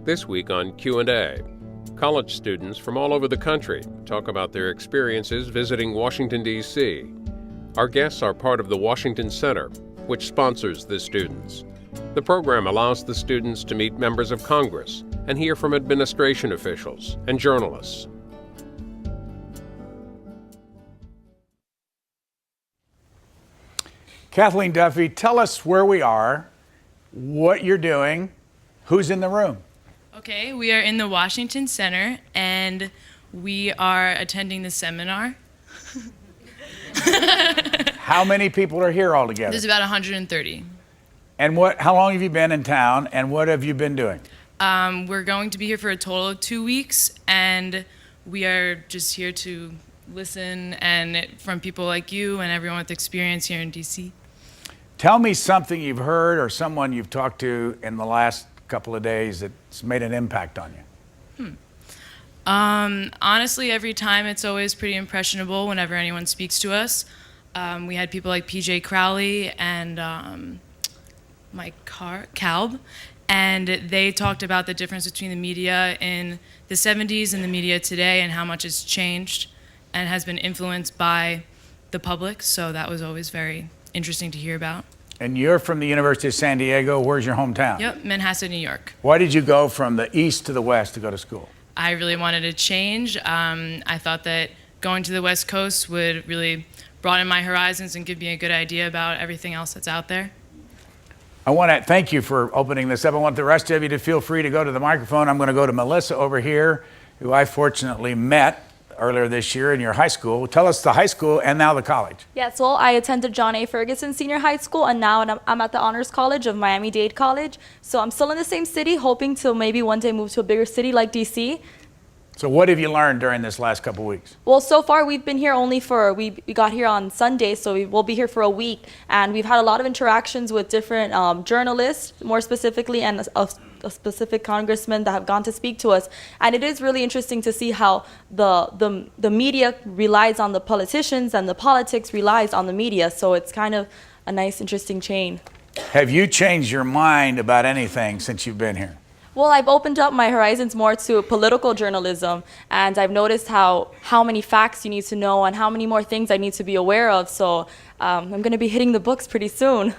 This week on Q&A, college students from all over the country talk about their experiences visiting Washington, D.C. Our guests are part of the Washington Center, which sponsors the students. The program allows the students to meet members of Congress and hear from administration officials and journalists. Kathleen Duffy, tell us where we are, what you're doing, who's in the room. Okay, we are in the Washington Center, and we are attending the seminar. How many people are here altogether? There's about 130. And how long have you been in town, and what have you been doing? We're going to be here for a total of 2 weeks, and we are just here to listen from people like you and everyone with experience here in D.C. Tell me something you've heard or someone you've talked to in the last couple of days that's made an impact on you. Honestly, every time it's always pretty impressionable whenever anyone speaks to us. We had people like PJ Crowley and Mike Kalb, and they talked about the difference between the media in the 70s and the media today and how much it's changed and has been influenced by the public, so that was always very interesting to hear about. And you're from the University of San Diego. Where's your hometown? Yep, Manhasset, New York. Why did you go from the east to the west to go to school? I really wanted to change. I thought that going to the West Coast would really broaden my horizons and give me a good idea about everything else that's out there. I want to thank you for opening this up. I want the rest of you to feel free to go to the microphone. I'm going to go to Melissa over here, who I fortunately met earlier this year in your high school. Tell us the high school and now the college. Yes, well, I attended John A. Ferguson Senior High School, and now I'm at the Honors College of Miami-Dade College. So I'm still in the same city, hoping to maybe one day move to a bigger city like D.C. So what have you learned during this last couple weeks? Well, so far we've been here we got here on Sunday, so we'll be here for a week, and we've had a lot of interactions with different journalists, more specifically, and a specific congressman that have gone to speak to us. And it is really interesting to see how the media relies on the politicians and the politics relies on the media. So it's kind of a nice, interesting chain. Have you changed your mind about anything since you've been here? Well, I've opened up my horizons more to political journalism, and I've noticed how many facts you need to know and how many more things I need to be aware of. So I'm going to be hitting the books pretty soon.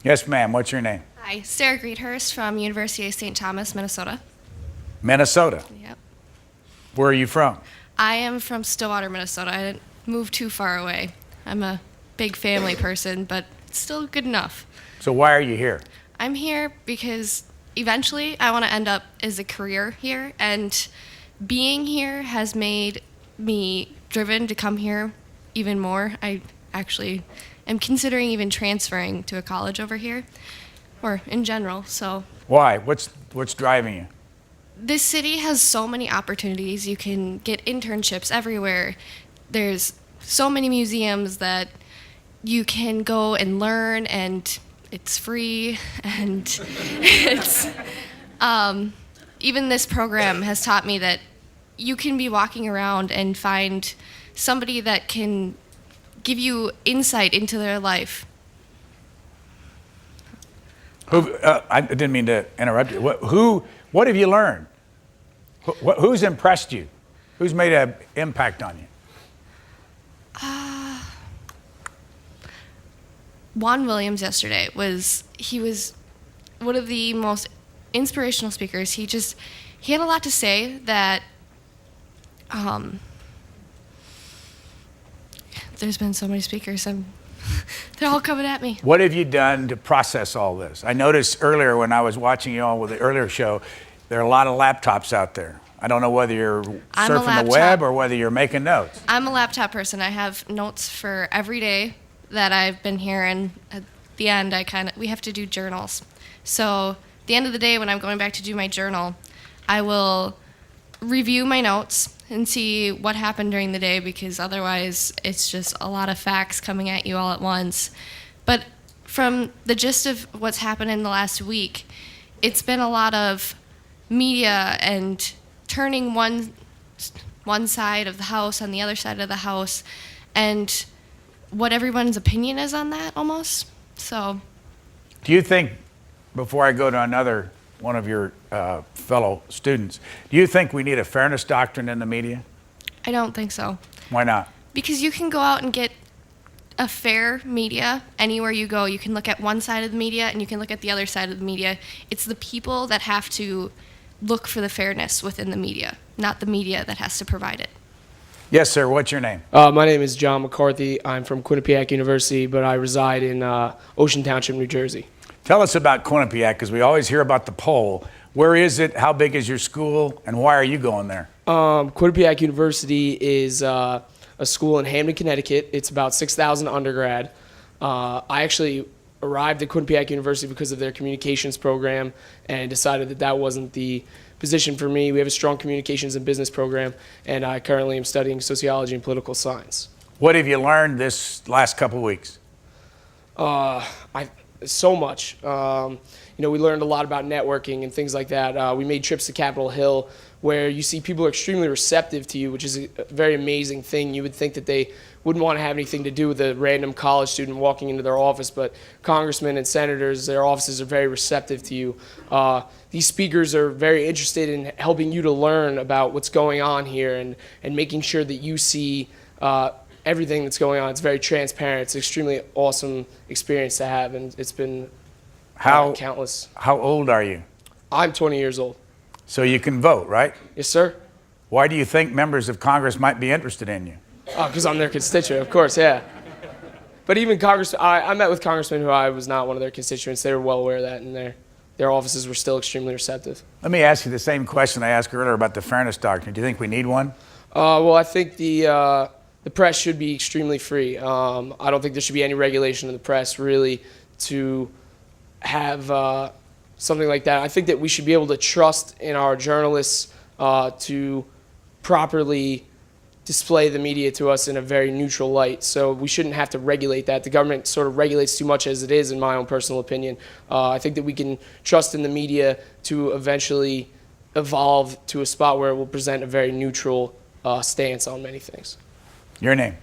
Yes, ma'am. What's your name? Hi, Sarah Greethurst from University of St. Thomas, Minnesota. Minnesota? Yep. Where are you from? I am from Stillwater, Minnesota. I didn't move too far away. I'm a big family person, but it's still good enough. So why are you here? I'm here because eventually I want to end up as a career here, and being here has made me driven to come here even more. I actually am considering even transferring to a college over here, or in general. So why? What's driving you? This city has so many opportunities. You can get internships everywhere. There's so many museums that you can go and learn, and it's free, and it's even this program has taught me that you can be walking around and find somebody that can give you insight into their life. I didn't mean to interrupt you. What have you learned? Who's impressed you? Who's made an impact on you? Juan Williams yesterday was one of the most inspirational speakers. He had a lot to say that there's been so many speakers. They're all coming at me. What have you done to process all this? I noticed earlier when I was watching you all with the earlier show, there are a lot of laptops out there. I don't know whether you're surfing the web or whether you're making notes. I'm a laptop person. I have notes for every day that I've been here, and at the end we have to do journals. So at the end of the day, when I'm going back to do my journal, I will review my notes and see what happened during the day, because otherwise it's just a lot of facts coming at you all at once. But from the gist of what's happened in the last week, it's been a lot of media and turning one side of the house on the other side of the house, and what everyone's opinion is on that almost. So do you think, before I go to another one of your fellow students. Do you think we need a fairness doctrine in the media? I don't think so. Why not? Because you can go out and get a fair media anywhere you go. You can look at one side of the media and you can look at the other side of the media. It's the people that have to look for the fairness within the media, not the media that has to provide it. Yes, sir. What's your name? My name is John McCarthy. I'm from Quinnipiac University, but I reside in Ocean Township, New Jersey. Tell us about Quinnipiac, because we always hear about the poll. Where is it? How big is your school? And why are you going there? Quinnipiac University is a school in Hamden, Connecticut. It's about 6,000 undergrad. I actually arrived at Quinnipiac University because of their communications program and decided that that wasn't the position for me. We have a strong communications and business program, and I currently am studying sociology and political science. What have you learned this last couple of weeks? So much. We learned a lot about networking and things like that. We made trips to Capitol Hill where you see people are extremely receptive to you, which is a very amazing thing. You would think that they wouldn't want to have anything to do with a random college student walking into their office, but congressmen and senators, their offices are very receptive to you. These speakers are very interested in helping you to learn about what's going on here and making sure that you see everything that's going on. It's very transparent. It's an extremely awesome experience to have, and it's been countless. How old are you? I'm 20 years old. So you can vote, right? Yes, sir. Why do you think members of Congress might be interested in you? Because I'm their constituent, of course, yeah. But even I met with congressmen who I was not one of their constituents. They were well aware of that, and their offices were still extremely receptive. Let me ask you the same question I asked earlier about the fairness doctrine. Do you think we need one? Well, I think the press should be extremely free. I don't think there should be any regulation of the press, really, to have something like that. I think that we should be able to trust in our journalists to properly display the media to us in a very neutral light. So we shouldn't have to regulate that. The government sort of regulates too much as it is, in my own personal opinion. I think that we can trust in the media to eventually evolve to a spot where it will present a very neutral stance on many things. Your name?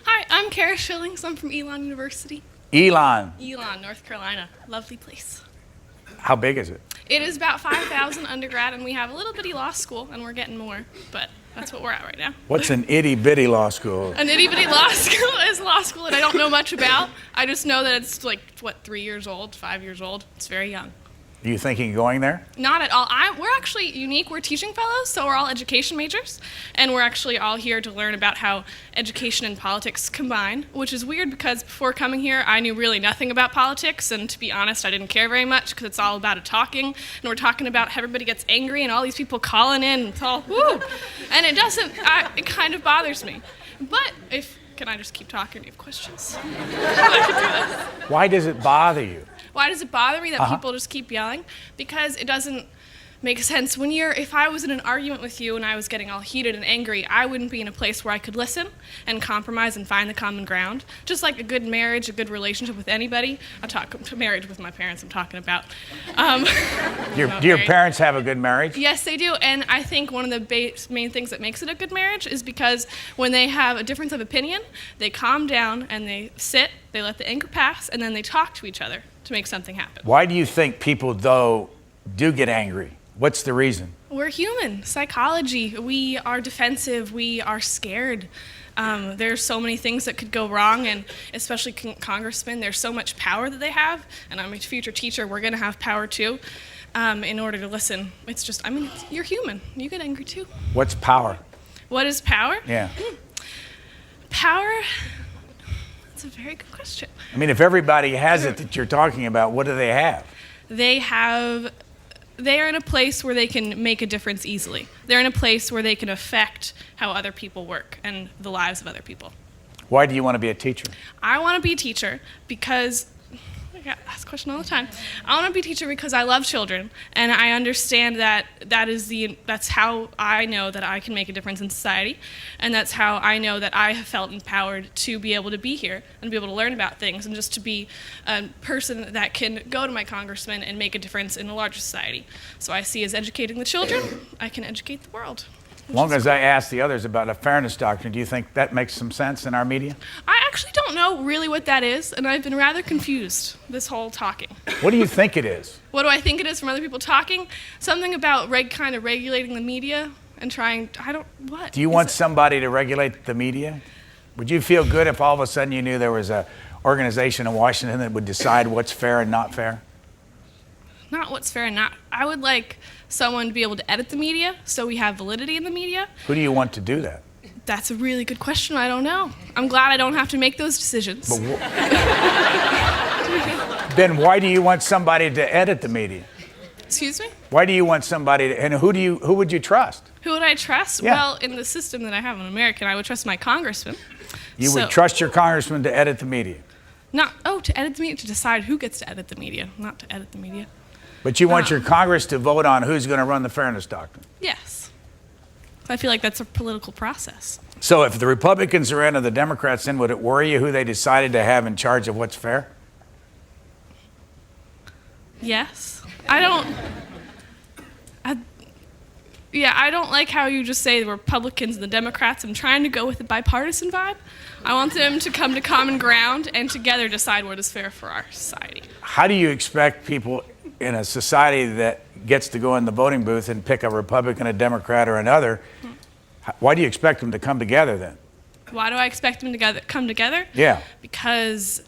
Hi, I'm Kara Schilling. I'm from Elon University. Elon. Elon, North Carolina. Lovely place. How big is it? It is about 5,000 undergrad, and we have a little bitty law school, and we're getting more, but that's what we're at right now. What's an itty-bitty law school? An itty-bitty law school is law school that I don't know much about. I just know that it's 3 years old, 5 years old. It's very young. Are you thinking of going there? Not at all. We're actually unique. We're teaching fellows, so we're all education majors, and we're actually all here to learn about how education and politics combine, which is weird because before coming here, I knew really nothing about politics, and to be honest, I didn't care very much because it's all about a talking, and we're talking about how everybody gets angry and all these people calling in, and it's all, woo! And it doesn't, it kind of bothers me. But can I just keep talking? Do you have questions? I can do this. Why does it bother you? Why does it bother me that people just keep yelling? Because it doesn't make sense. If I was in an argument with you and I was getting all heated and angry, I wouldn't be in a place where I could listen and compromise and find the common ground. Just like a good marriage, a good relationship with anybody. Marriage with my parents I'm talking about. Do your parents have a good marriage? Yes, they do. And I think one of the main things that makes it a good marriage is because when they have a difference of opinion, they calm down and they sit, they let the anger pass, and then they talk to each other to make something happen. Why do you think people, though, do get angry? What's the reason? We're human. Psychology. We are defensive. We are scared. There's so many things that could go wrong, and especially congressmen, there's so much power that they have, and I'm a future teacher, we're going to have power too, in order to listen. It's just, you're human. You get angry too. What's power? What is power? Yeah. Power? That's a very good question. If everybody has it that you're talking about, what do they have? They are in a place where they can make a difference easily. They're in a place where they can affect how other people work and the lives of other people. Why do you want to be a teacher? I want to be a teacher because I get asked this question all the time. I want to be a teacher because I love children, and I understand that's how I know that I can make a difference in society, and that's how I know that I have felt empowered to be able to be here and be able to learn about things and just to be a person that can go to my congressman and make a difference in a larger society. So I see as educating the children, I can educate the world. As long as I ask the others about a fairness doctrine, do you think that makes some sense in our media? I actually don't know really what that is, and I've been rather confused this whole talking. What do you think it is? What do I think it is from other people talking? Something about kind of regulating the media and trying, what? Do you want somebody to regulate the media? Would you feel good if all of a sudden you knew there was an organization in Washington that would decide what's fair and not fair? Not what's fair and not. I would like someone to be able to edit the media so we have validity in the media. Who do you want to do that? That's a really good question. I don't know. I'm glad I don't have to make those decisions. Then why do you want somebody to edit the media? Excuse me? Why do you want somebody to, and who would you trust? Who would I trust? Yeah. Well, in the system that I have in America, I would trust my congressman. You would trust your congressman to edit the media? To edit the media, to decide who gets to edit the media, not to edit the media. But you want your Congress to vote on who's going to run the fairness doctrine? Yes. I feel like that's a political process. So if the Republicans are in and the Democrats in, would it worry you who they decided to have in charge of what's fair? Yes. I don't like how you just say the Republicans and the Democrats. I'm trying to go with the bipartisan vibe. I want them to come to common ground and together decide what is fair for our society. How do you expect people in a society that gets to go in the voting booth and pick a Republican, a Democrat, or another, why do you expect them to come together then? Why do I expect them to come together? Yeah. Because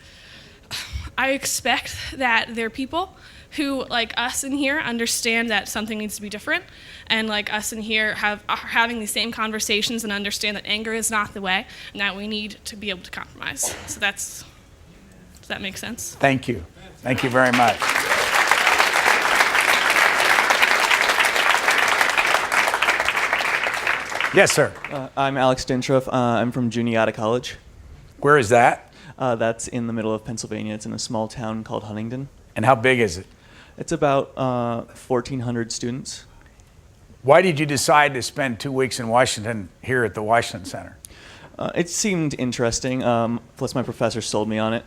I expect that they're people who, like us in here, understand that something needs to be different, and like us in here are having the same conversations and understand that anger is not the way, and that we need to be able to compromise. So does that make sense? Thank you. Thank you very much. Yes, sir. I'm Alex Dentro. I'm from Juniata College. Where is that? That's in the middle of Pennsylvania. It's in a small town called Huntingdon. And how big is it? It's about 1,400 students. Why did you decide to spend 2 weeks in Washington here at the Washington Center? It seemed interesting. Plus, my professor sold me on it.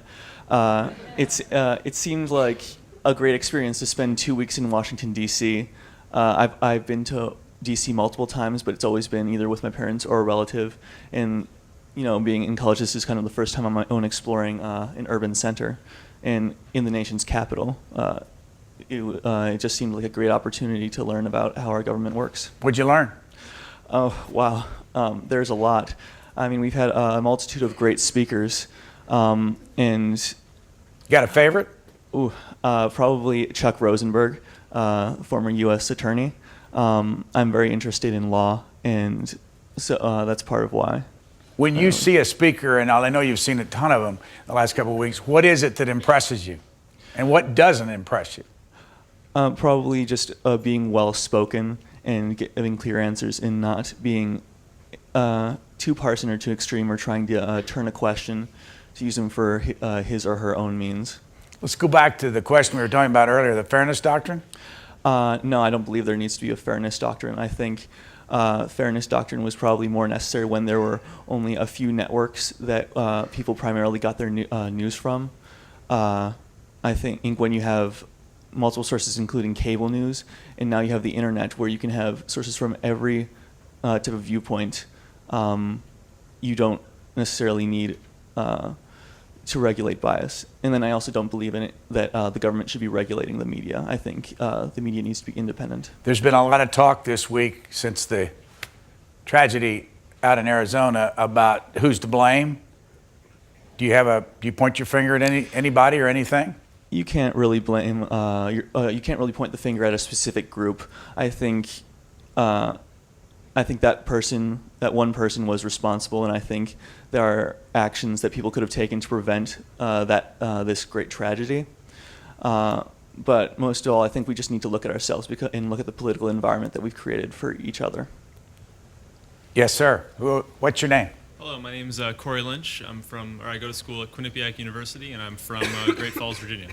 It seemed like a great experience to spend 2 weeks in Washington, D.C. I've been to D.C. multiple times, but it's always been either with my parents or a relative. And, being in college, this is kind of the first time on my own exploring an urban center and in the nation's capital. It just seemed like a great opportunity to learn about how our government works. What'd you learn? Oh, wow. There's a lot. I mean, we've had a multitude of great speakers. And you got a favorite? Probably Chuck Rosenberg, former U.S. attorney. I'm very interested in law, and so that's part of why. When you see a speaker, and I know you've seen a ton of them the last couple of weeks, what is it that impresses you? And what doesn't impress you? Probably just being well-spoken and giving clear answers and not being too partisan or too extreme or trying to turn a question to use them for his or her own means. Let's go back to the question we were talking about earlier, the fairness doctrine. No, I don't believe there needs to be a fairness doctrine. I think fairness doctrine was probably more necessary when there were only a few networks that people primarily got their news from. I think when you have multiple sources, including cable news, and now you have the internet where you can have sources from every type of viewpoint, you don't necessarily need to regulate bias. And then I also don't believe in it that the government should be regulating the media. I think the media needs to be independent. There's been a lot of talk this week since the tragedy out in Arizona about who's to blame. Do you point your finger at anybody or anything? You can't really blame. You can't really point the finger at a specific group. I think that one person was responsible, and I think there are actions that people could have taken to prevent this great tragedy. But most of all, I think we just need to look at ourselves and look at the political environment that we've created for each other. Yes, sir. What's your name? Hello, my name is Cory Lynch. I go to school at Quinnipiac University, and I'm from Great Falls, Virginia.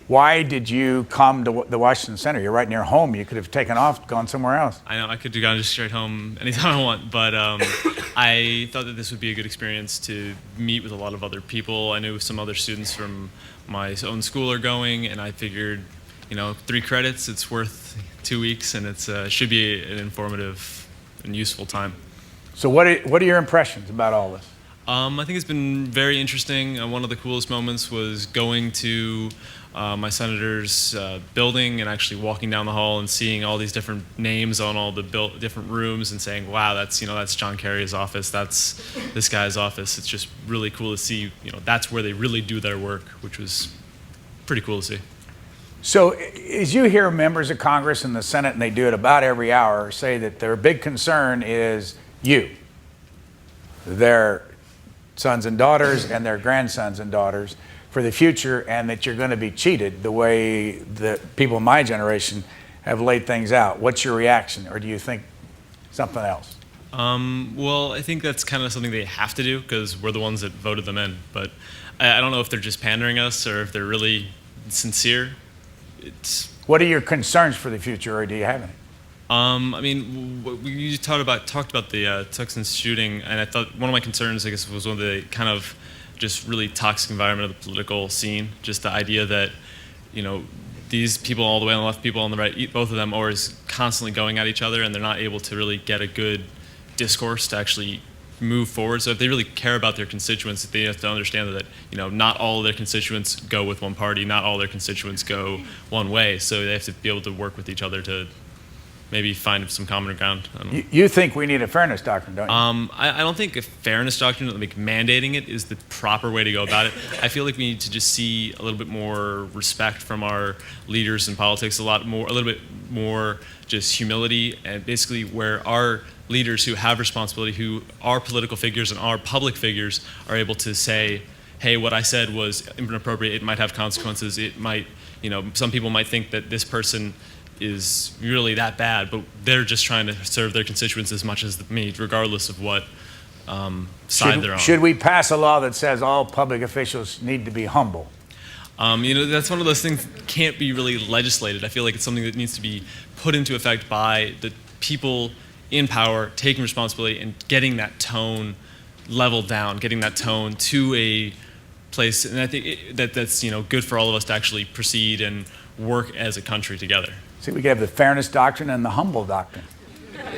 Why did you come to the Washington Center? You're right near home. You could have taken off, gone somewhere else. I know, I could have gone just straight home anytime I want, but I thought that this would be a good experience to meet with a lot of other people. I knew some other students from my own school are going, and I figured, 3 credits, it's worth 2 weeks, and it should be an informative and useful time. So what are your impressions about all this? I think it's been very interesting. One of the coolest moments was going to my senator's building and actually walking down the hall and seeing all these different names on all the different rooms and saying, wow, that's John Kerry's office, that's this guy's office. It's just really cool to see, that's where they really do their work, which was pretty cool to see. So as you hear members of Congress and the Senate, and they do it about every hour, say that their big concern is you, their sons and daughters and their grandsons and daughters for the future, and that you're going to be cheated the way that people in my generation have laid things out. What's your reaction, or do you think something else? Well, I think that's kind of something they have to do because we're the ones that voted them in. But I don't know if they're just pandering us or if they're really sincere. What are your concerns for the future, or do you have any? I mean, you talked about the Texas shooting, and I thought one of my concerns, I guess, was one of the kind of just really toxic environment of the political scene. Just the idea that, these people all the way on the left, people on the right, both of them are constantly going at each other, and they're not able to really get a good discourse to actually move forward. So if they really care about their constituents, they have to understand that, not all of their constituents go with one party, not all their constituents go one way. So they have to be able to work with each other to maybe find some common ground. I don't know. You think we need a fairness doctrine, don't you? I don't think a fairness doctrine, like mandating it, is the proper way to go about it. I feel like we need to just see a little bit more respect from our leaders in politics, a little bit more just humility, and basically where our leaders who have responsibility, who are political figures and are public figures, are able to say, hey, what I said was inappropriate, it might have consequences, it might, some people might think that this person is really that bad, but they're just trying to serve their constituents as much as me, regardless of what side they're on. Should we pass a law that says all public officials need to be humble? That's one of those things that can't be really legislated. I feel like it's something that needs to be put into effect by the people in power, taking responsibility and getting that tone leveled down, getting that tone to a place, and I think that's good for all of us to actually proceed and work as a country together. See, we could have the fairness doctrine and the humble doctrine.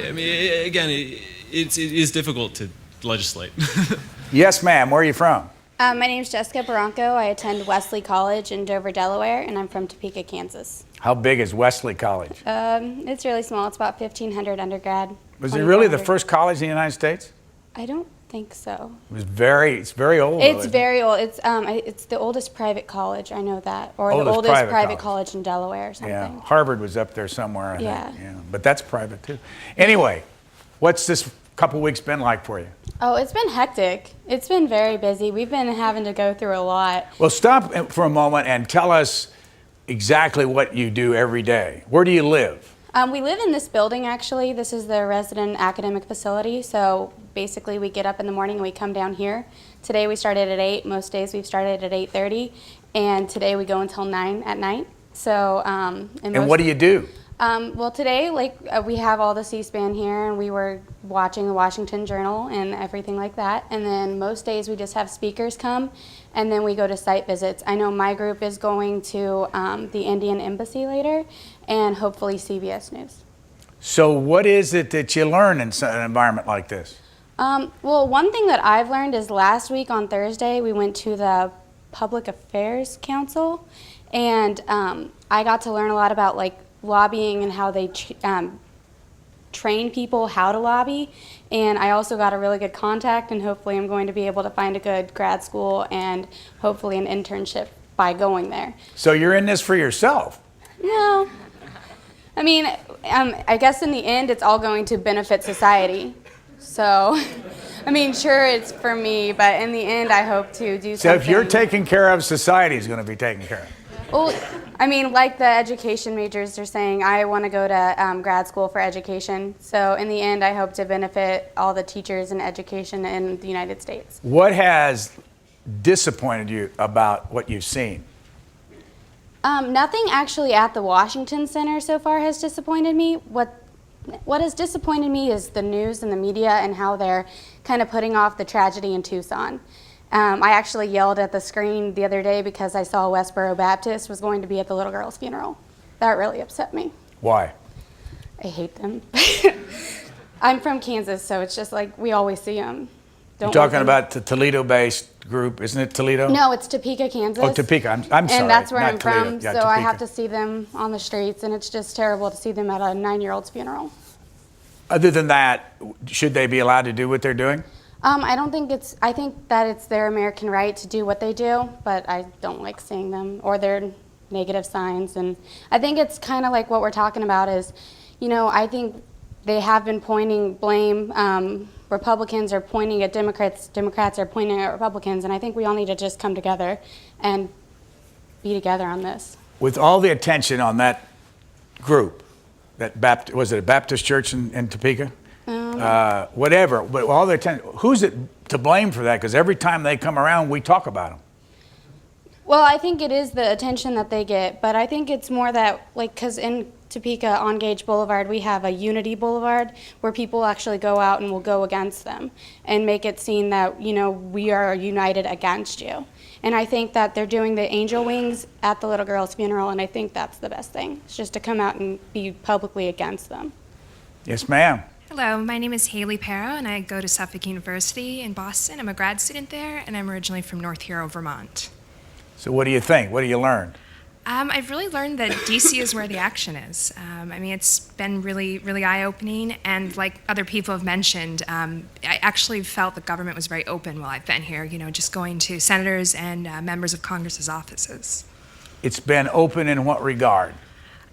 I mean, again, it is difficult to legislate. Yes, ma'am. Where are you from? My name is Jessica Barranco. I attend Wesley College in Dover, Delaware, and I'm from Topeka, Kansas. How big is Wesley College? It's really small. It's about 1,500 undergrad. Was it really the first college in the United States? I don't think so. It's very old. It's very old. It's the oldest private college. I know that, or the oldest private college in Delaware or something. Yeah, Harvard was up there somewhere. I think. Yeah, but that's private too. Anyway, what's this couple weeks been like for you? Oh, it's been hectic. It's been very busy. We've been having to go through a lot. Well, stop for a moment and tell us exactly what you do every day. Where do you live? We live in this building, actually. This is the resident academic facility. So basically, we get up in the morning and we come down here. Today we started at 8. Most days we've started at 8:30, and today we go until 9 at night. So and what do you do? Well, today, we have all the C-SPAN here, and we were watching the Washington Journal and everything like that. And then most days we just have speakers come, and then we go to site visits. I know my group is going to the Indian Embassy later, and hopefully CBS News. So what is it that you learn in an environment like this? Well, one thing that I've learned is last week on Thursday, we went to the Public Affairs Council, and I got to learn a lot about lobbying and how they train people how to lobby. And I also got a really good contact, and hopefully I'm going to be able to find a good grad school and hopefully an internship by going there. So you're in this for yourself? No. I mean, I guess in the end it's all going to benefit society. So, I mean, sure, it's for me, but in the end I hope to do something. So if you're taken care of, society is going to be taken care of. Well, I mean, like the education majors are saying, I want to go to grad school for education. So in the end, I hope to benefit all the teachers in education in the United States. What has disappointed you about what you've seen? Nothing actually at the Washington Center so far has disappointed me. What has disappointed me is the news and the media and how they're kind of putting off the tragedy in Tucson. I actually yelled at the screen the other day because I saw Westboro Baptist was going to be at the little girl's funeral. That really upset me. Why? I hate them. I'm from Kansas, so it's just like we always see them. You're talking about the Toledo-based group, isn't it Toledo? No, it's Topeka, Kansas. Oh, Topeka. I'm sorry. And that's where not I'm Toledo. from, Yeah, so I Topeka. have to see them on the streets, and it's just terrible to see them at a 9-year-old's funeral. Other than that, should they be allowed to do what they're doing? I don't think I think that it's their American right to do what they do, but I don't like seeing them or their negative signs. And I think it's kind of like what we're talking about is, I think they have been pointing blame. Republicans are pointing at Democrats, Democrats are pointing at Republicans, and I think we all need to just come together and be together on this. With all the attention on that group, was it a Baptist church in Topeka? Whatever, but all the attention, who's it to blame for that? Because every time they come around, we talk about them. Well, I think it is the attention that they get, but I think it's more that, because in Topeka on Gage Boulevard, we have a unity boulevard where people actually go out and will go against them and make it seem that, we are united against you. And I think that they're doing the angel wings at the little girl's funeral, and I think that's the best thing. It's just to come out and be publicly against them. Yes, ma'am. Hello, my name is Hayley Perez, and I go to Suffolk University in Boston. I'm a grad student there, and I'm originally from North Hero, Vermont. So what do you think? What do you learn? I've really learned that DC is where the action is. It's been really, really eye-opening, and like other people have mentioned, I actually felt the government was very open while I've been here, just going to senators and members of Congress's offices. It's been open in what regard?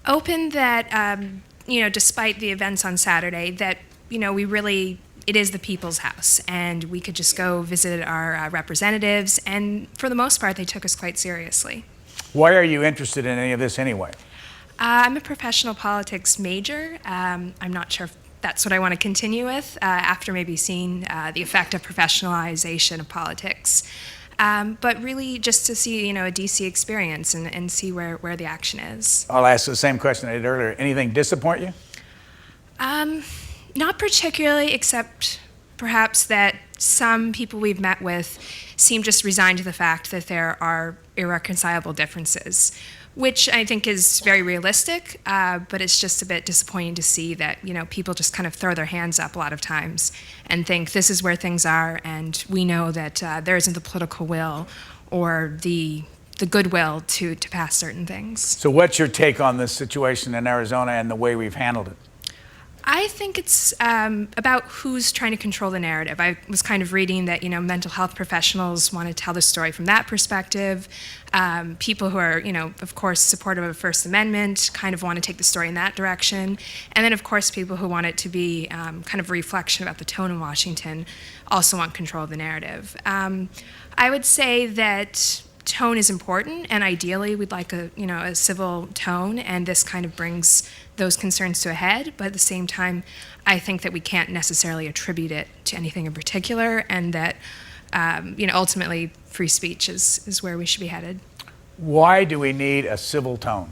Open that, despite the events on Saturday, that, it is the people's house, and we could just go visit our representatives, and for the most part, they took us quite seriously. Why are you interested in any of this anyway? I'm a professional politics major. I'm not sure if that's what I want to continue with after maybe seeing the effect of professionalization of politics. But really just to see, a DC experience and see where the action is. I'll ask the same question I did earlier. Anything disappoint you? Not particularly, except perhaps that some people we've met with seem just resigned to the fact that there are irreconcilable differences, which I think is very realistic, but it's just a bit disappointing to see that, people just kind of throw their hands up a lot of times and think this is where things are, and we know that there isn't the political will or the goodwill to pass certain things. So what's your take on this situation in Arizona and the way we've handled it? I think it's about who's trying to control the narrative. I was kind of reading that, mental health professionals want to tell the story from that perspective. People who are, of course, supportive of the First Amendment kind of want to take the story in that direction. And then, of course, people who want it to be kind of a reflection about the tone in Washington also want control of the narrative. I would say that tone is important, and ideally we'd like a civil tone, and this kind of brings those concerns to a head, but at the same time, I think that we can't necessarily attribute it to anything in particular, and that ultimately free speech is where we should be headed. Why do we need a civil tone?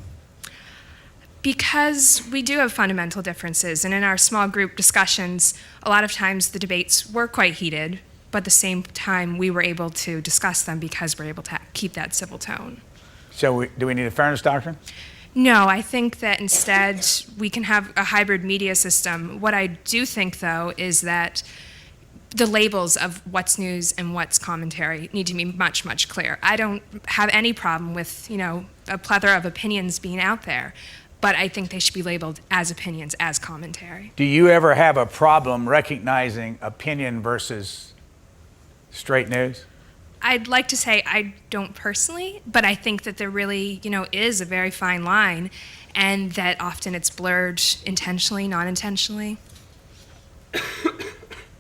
Because we do have fundamental differences, and in our small group discussions, a lot of times the debates were quite heated, but at the same time, we were able to discuss them because we're able to keep that civil tone. So do we need a fairness doctrine? No, I think that instead we can have a hybrid media system. What I do think, though, is that the labels of what's news and what's commentary need to be much, much clearer. I don't have any problem with, a plethora of opinions being out there, but I think they should be labeled as opinions, as commentary. Do you ever have a problem recognizing opinion versus straight news? I'd like to say I don't personally, but I think that there really, is a very fine line, and that often it's blurred intentionally, non-intentionally.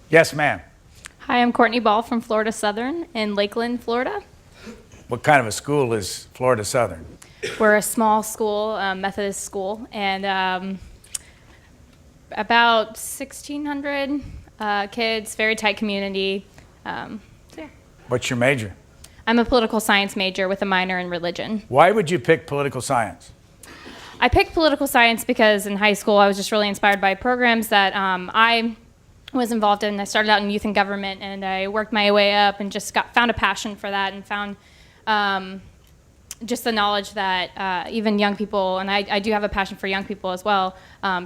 Yes, ma'am. Hi, I'm Courtney Ball from Florida Southern in Lakeland, Florida. What kind of a school is Florida Southern? We're a small school, Methodist school, and about 1,600 kids, very tight community. What's your major? I'm a political science major with a minor in religion. Why would you pick political science? I picked political science because in high school I was just really inspired by programs that I was involved in. I started out in youth and government, and I worked my way up and just found a passion for that, and found just the knowledge that even young people, and I do have a passion for young people as well,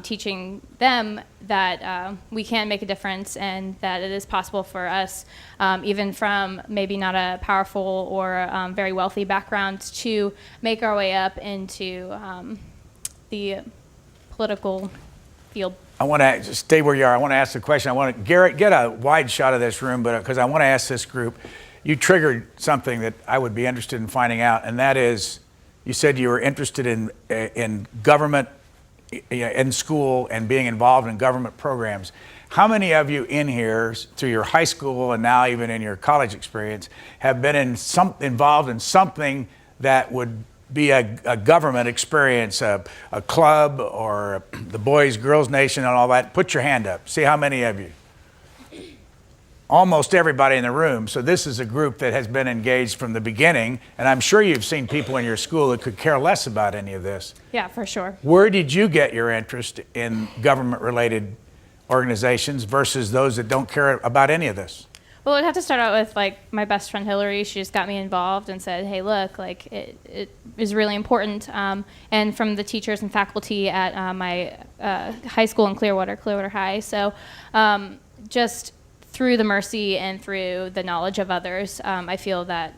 teaching them that we can make a difference and that it is possible for us, even from maybe not a powerful or very wealthy background, to make our way up into the political field. I want to just stay where you are. I want to ask the question. I want to, Garrett, get a wide shot of this room, but because I want to ask this group, you triggered something that I would be interested in finding out, and that is, you said you were interested in government in school and being involved in government programs. How many of you in here, through your high school and now even in your college experience, have been involved in something that would be a government experience, a club or the Boys Girls Nation and all that? Put your hand up. See how many of you. Almost everybody in the room. So this is a group that has been engaged from the beginning, and I'm sure you've seen people in your school that could care less about any of this. Yeah, for sure. Where did you get your interest in government-related organizations versus those that don't care about any of this? Well, I'd have to start out with like my best friend Hillary. She just got me involved and said, "Hey, look, like it is really important." And from the teachers and faculty at my high school in Clearwater High. So just through the mercy and through the knowledge of others, I feel that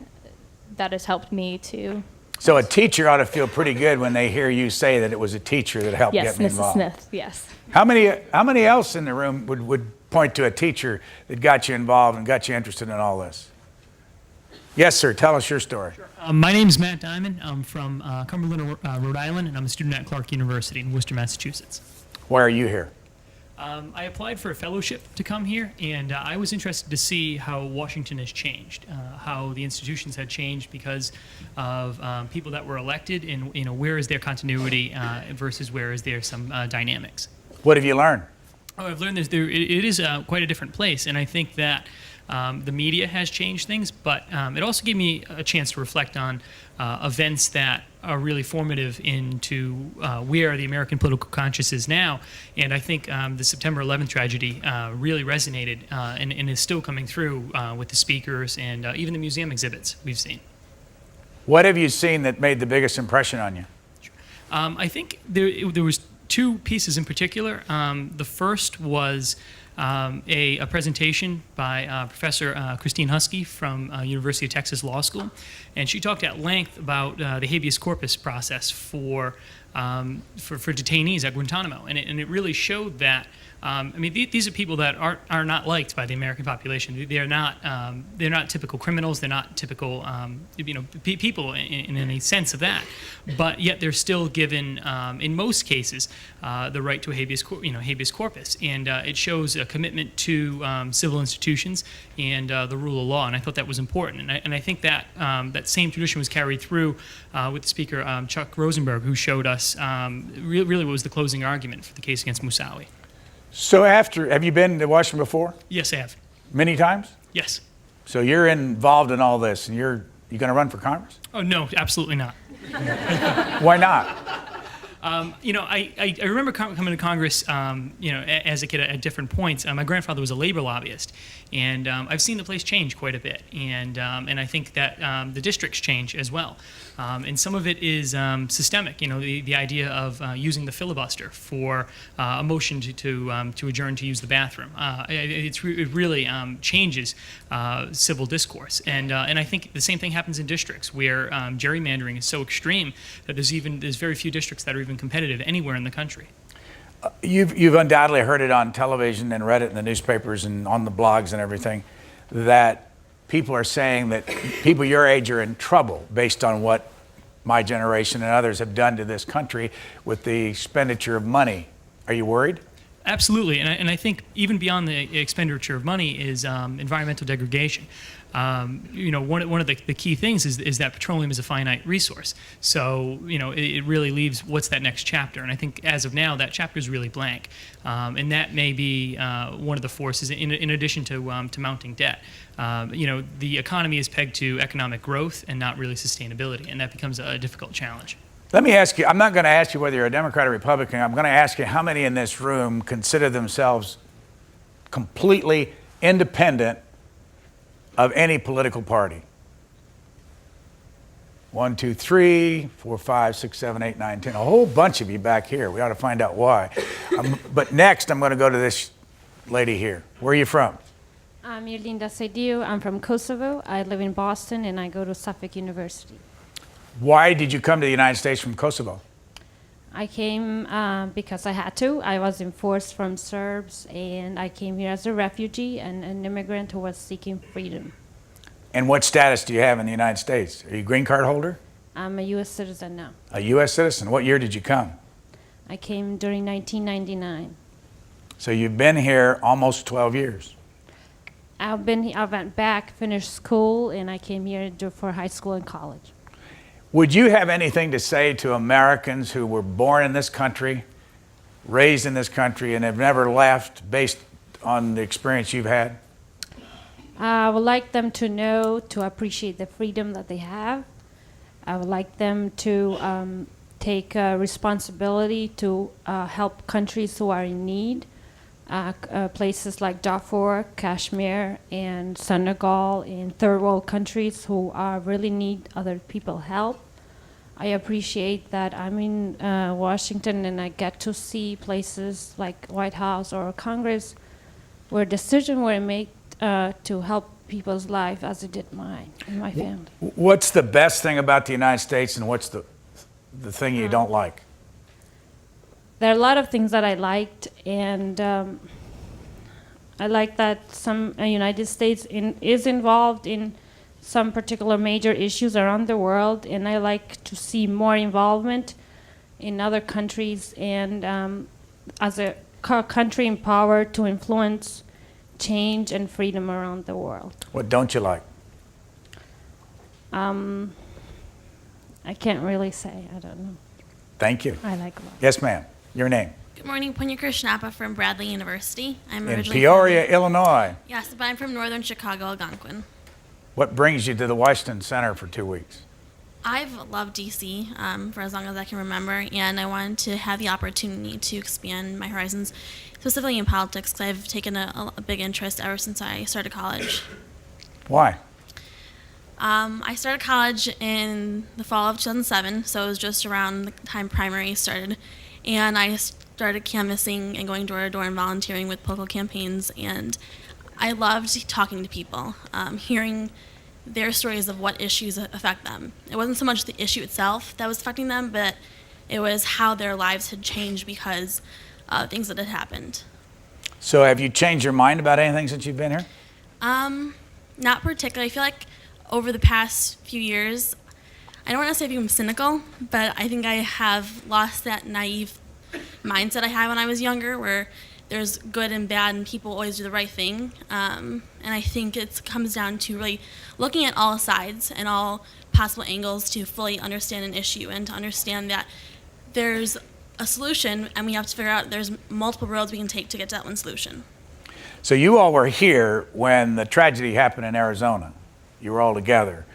has helped me to. So a teacher ought to feel pretty good when they hear you say that it was a teacher that helped get me involved. Yes, Mrs. Smith. Yes. How many else in the room would point to a teacher that got you involved and got you interested in all this? Yes, sir. Tell us your story. Sure. My name is Matt Diamond. I'm from Cumberland, Rhode Island, and I'm a student at Clark University in Worcester, Massachusetts. Why are you here? I applied for a fellowship to come here, and I was interested to see how Washington has changed, how the institutions had changed because of people that were elected, and where is their continuity versus where is there some dynamics. What have you learned? Oh, I've learned it is quite a different place, and I think that the media has changed things, but it also gave me a chance to reflect on events that are really formative into where the American political conscience is now. And I think the September 11th tragedy really resonated and is still coming through with the speakers and even the museum exhibits we've seen. What have you seen that made the biggest impression on you? I think there was two pieces in particular. The first was a presentation by Professor Christine Husky from University of Texas Law School, and she talked at length about the habeas corpus process for detainees at Guantanamo, and it really showed that these are people that are not liked by the American population. They're not typical criminals. They're not typical people in any sense of that. But yet they're still given, in most cases, the right to a habeas corpus, and it shows a commitment to civil institutions and the rule of law. And I thought that was important. And I think that that same tradition was carried through with the speaker Chuck Rosenberg, who showed us really what was the closing argument for the case against Moussaoui. So have you been to Washington before? Yes, I have. Many times? Yes. So you're involved in all this, and you going to run for Congress? Oh, no, absolutely not. Why not? I remember coming to Congress, as a kid at different points. My grandfather was a labor lobbyist, and I've seen the place change quite a bit, and I think that the districts change as well. And some of it is systemic. The idea of using the filibuster for a motion to adjourn to use the bathroom. It really changes civil discourse, and I think the same thing happens in districts where gerrymandering is so extreme that there's very few districts that are even competitive anywhere in the country. You've undoubtedly heard it on television and read it in the newspapers and on the blogs and everything, that people are saying that people your age are in trouble based on what my generation and others have done to this country with the expenditure of money. Are you worried? Absolutely, and I think even beyond the expenditure of money is environmental degradation. One of the key things is that petroleum is a finite resource. So, it really leaves what's that next chapter. And I think as of now, that chapter is really blank. And that may be one of the forces in addition to mounting debt. The economy is pegged to economic growth and not really sustainability. And that becomes a difficult challenge. Let me ask you, I'm not going to ask you whether you're a Democrat or Republican. I'm going to ask you how many in this room consider themselves completely independent of any political party. 1, 2, 3, 4, 5, 6, 7, 8, 9, 10. A whole bunch of you back here. We ought to find out why. But next, I'm going to go to this lady here. Where are you from? I'm Yerlinda Seydiu. I'm from Kosovo. I live in Boston, and I go to Suffolk University. Why did you come to the United States from Kosovo? I came because I had to. I was enforced from Serbs, and I came here as a refugee and an immigrant who was seeking freedom. And what status do you have in the United States? Are you a green card holder? I'm a U.S. citizen now. A U.S. citizen? What year did you come? I came during 1999. So you've been here almost 12 years. I went back, finished school, and I came here for high school and college. Would you have anything to say to Americans who were born in this country, raised in this country, and have never left based on the experience you've had? I would like them to know, to appreciate the freedom that they have. I would like them to take responsibility to help countries who are in need. Places like Darfur, Kashmir, and Senegal, and third world countries who really need other people's help. I appreciate that I'm in Washington and I get to see places like White House or Congress where decisions were made to help people's life as it did mine and my family. What's the best thing about the United States, and what's the thing you don't like? There are a lot of things that I liked, and I like that some United States is involved in some particular major issues around the world, and I like to see more involvement in other countries, and as a country empowered to influence change and freedom around the world. What don't you like? I can't really say. I don't know. Thank you. I like a lot. Yes, ma'am. Your name? Good morning, Ponyo Krishnapa from Bradley University. I'm In originally Peoria, from, Illinois. Yes, but I'm from northern Chicago, Algonquin. What brings you to the Washington Center for 2 weeks? I've loved DC for as long as I can remember, and I wanted to have the opportunity to expand my horizons, specifically in politics, because I've taken a big interest ever since I started college. Why? I started college in the fall of 2007, so it was just around the time primary started, and I started canvassing and going door to door and volunteering with political campaigns, and I loved talking to people, hearing their stories of what issues affect them. It wasn't so much the issue itself that was affecting them, but it was how their lives had changed because of things that had happened. So have you changed your mind about anything since you've been here? Not particularly. I feel like over the past few years, I don't want to say I've become cynical, but I think I have lost that naive mindset I had when I was younger, where there's good and bad and people always do the right thing. And I think it comes down to really looking at all sides and all possible angles to fully understand an issue and to understand that there's a solution and we have to figure out there's multiple roads we can take to get to that one solution. So you all were here when the tragedy happened in Arizona. You were all together.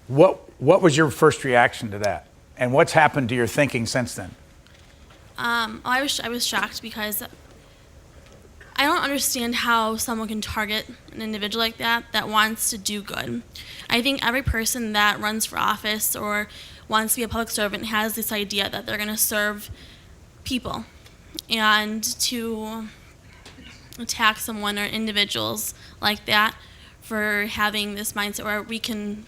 What was your first reaction to that? And what's happened to your thinking since then? I was shocked because I don't understand how someone can target an individual like that wants to do good. I think every person that runs for office or wants to be a public servant has this idea that they're going to serve people. And to attack someone or individuals like that for having this mindset where we can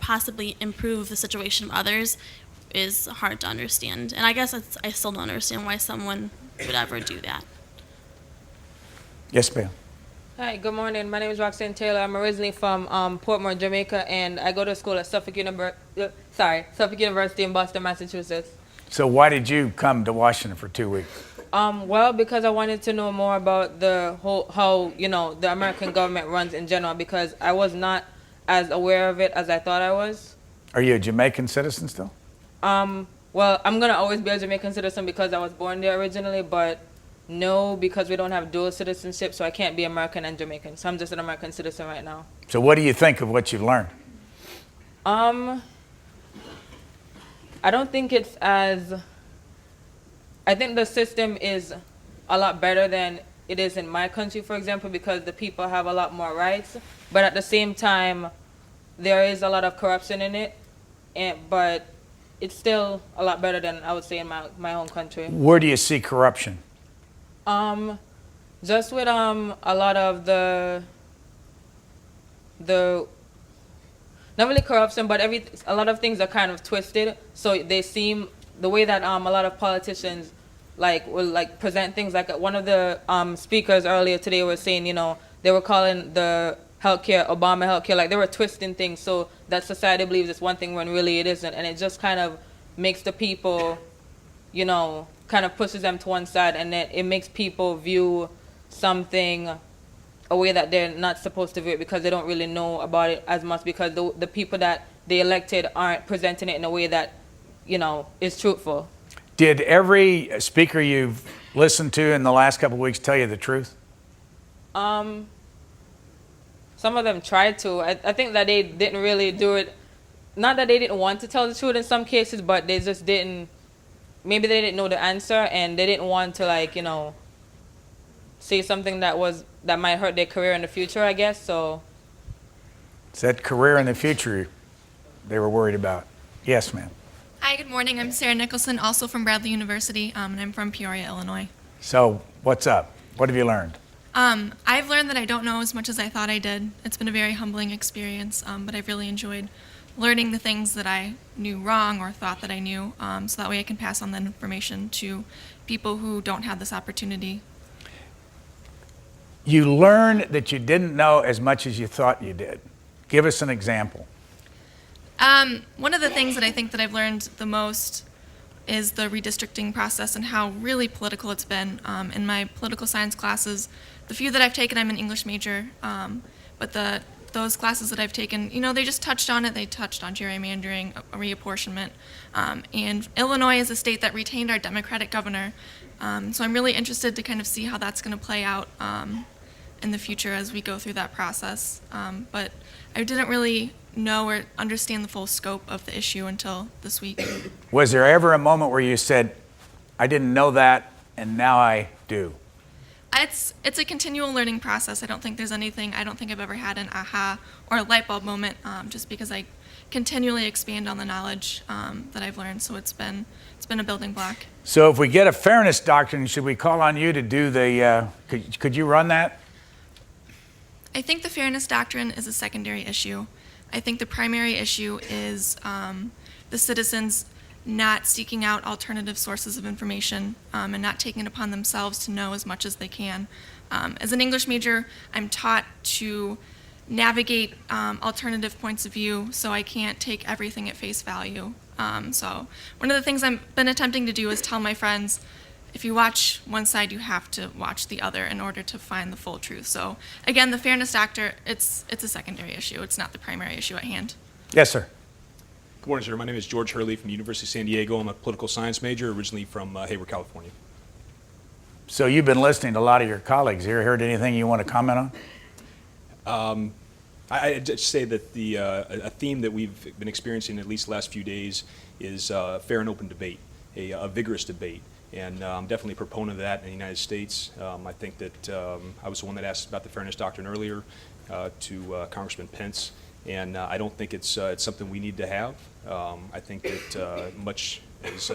possibly improve the situation of others is hard to understand. And I guess I still don't understand why someone would ever do that. Yes, ma'am. Hi, good morning. My name is Roxanne Taylor. I'm originally from Portmore, Jamaica, and I go to school at Suffolk University in Boston, Massachusetts. So why did you come to Washington for 2 weeks? Well, because I wanted to know more about the whole, how, the American government runs in general, because I was not as aware of it as I thought I was. Are you a Jamaican citizen still? Well, I'm going to always be a Jamaican citizen because I was born there originally, but no, because we don't have dual citizenship, so I can't be American and Jamaican. So I'm just an American citizen right now. So what do you think of what you've learned? I don't think it's as... I think the system is a lot better than it is in my country, for example, because the people have a lot more rights. But at the same time, there is a lot of corruption in it. but it's still a lot better than I would say in my own country. Where do you see corruption? Just with a lot of the not really corruption, but a lot of things are kind of twisted. So they seem the way that a lot of politicians will present things. Like one of the speakers earlier today was saying, they were calling the healthcare Obama healthcare, like they were twisting things so that society believes it's one thing when really it isn't, and it just kind of makes the people, kind of pushes them to one side, and then it makes people view something a way that they're not supposed to view it because they don't really know about it as much, because the people that they elected aren't presenting it in a way that is truthful. Did every speaker you've listened to in the last couple of weeks tell you the truth? Some of them tried to. I think that they didn't really do it. Not that they didn't want to tell the truth in some cases, but they just didn't. Maybe they didn't know the answer, and they didn't want to say something that might hurt their career in the future, I guess. So. It's that career in the future they were worried about. Yes, ma'am. Hi, good morning. I'm Sarah Nicholson, also from Bradley University, and I'm from Peoria, Illinois. So, what's up? What have you learned? I've learned that I don't know as much as I thought I did. It's been a very humbling experience, but I've really enjoyed learning the things that I knew wrong or thought that I knew, so that way I can pass on that information to people who don't have this opportunity. You learned that you didn't know as much as you thought you did. Give us an example. One of the things that I think that I've learned the most is the redistricting process and how really political it's been. In my political science classes, the few that I've taken, I'm an English major, but those classes that I've taken, they just touched on it. They touched on gerrymandering, reapportionment, and Illinois is a state that retained our Democratic governor, so I'm really interested to kind of see how that's going to play out in the future as we go through that process. But I didn't really know or understand the full scope of the issue until this week. Was there ever a moment where you said, I didn't know that, and now I do? It's a continual learning process. I don't think I've ever had an aha or a light bulb moment, just because I continually expand on the knowledge that I've learned. So it's been a building block. So if we get a fairness doctrine, should we call on you to do could you run that? I think the fairness doctrine is a secondary issue. I think the primary issue is the citizens not seeking out alternative sources of information and not taking it upon themselves to know as much as they can. As an English major, I'm taught to navigate alternative points of view, so I can't take everything at face value. So one of the things I've been attempting to do is tell my friends, if you watch one side, you have to watch the other in order to find the full truth. So again, the fairness doctrine, it's a secondary issue. It's not the primary issue at hand. Yes, sir. Good morning, sir. My name is George Hurley from the University of San Diego. I'm a political science major, originally from Hayward, California. So you've been listening to a lot of your colleagues here. Heard anything you want to comment on? I just say that a theme that we've been experiencing at least the last few days is fair and open debate, a vigorous debate. And I'm definitely a proponent of that in the United States. I think that I was the one that asked about the fairness doctrine earlier to Congressman Pence, and I don't think it's something we need to have. I think that much as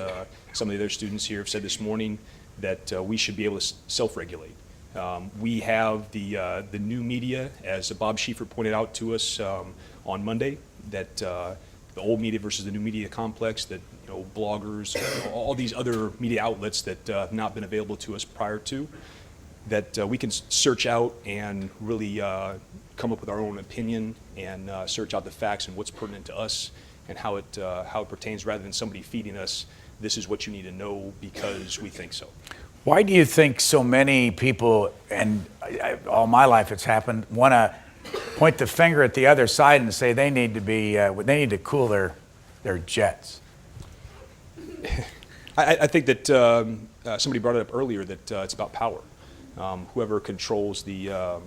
some of the other students here have said this morning, that we should be able to self-regulate. We have the new media, as Bob Schieffer pointed out to us on Monday, that the old media versus the new media complex, that bloggers, all these other media outlets that have not been available to us prior to, that we can search out and really come up with our own opinion and search out the facts and what's pertinent to us and how it pertains, rather than somebody feeding us, this is what you need to know because we think so. Why do you think so many people, and all my life it's happened, want to point the finger at the other side and say they need to cool their jets? I think that somebody brought it up earlier that it's about power. Whoever controls the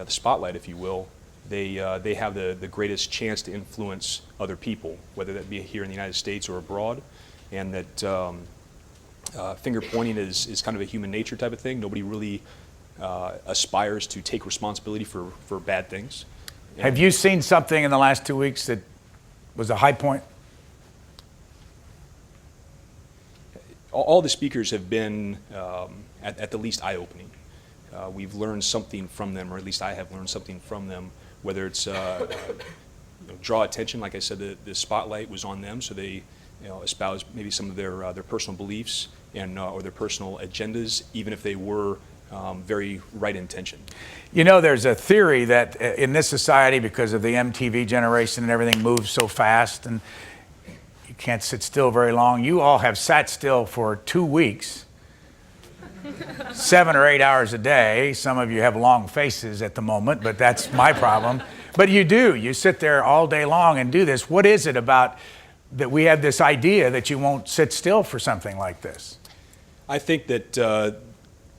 spotlight, if you will, they have the greatest chance to influence other people, whether that be here in the United States or abroad, and that finger pointing is kind of a human nature type of thing. Nobody really aspires to take responsibility for bad things. Have you seen something in the last 2 weeks that was a high point? all the speakers have been at the least eye-opening. We've learned something from them, or at least I have learned something from them, whether it's draw attention. Like I said, the spotlight was on them, so they espoused maybe some of their personal beliefs and or their personal agendas, even if they were very right intention. You know, there's a theory that in this society, because of the MTV generation and everything moves so fast and you can't sit still very long, you all have sat still for 2 weeks, 7 or 8 hours a day. Some of you have long faces at the moment, but that's my problem. But you do. You sit there all day long and do this. What is it about that we have this idea that you won't sit still for something like this? I think that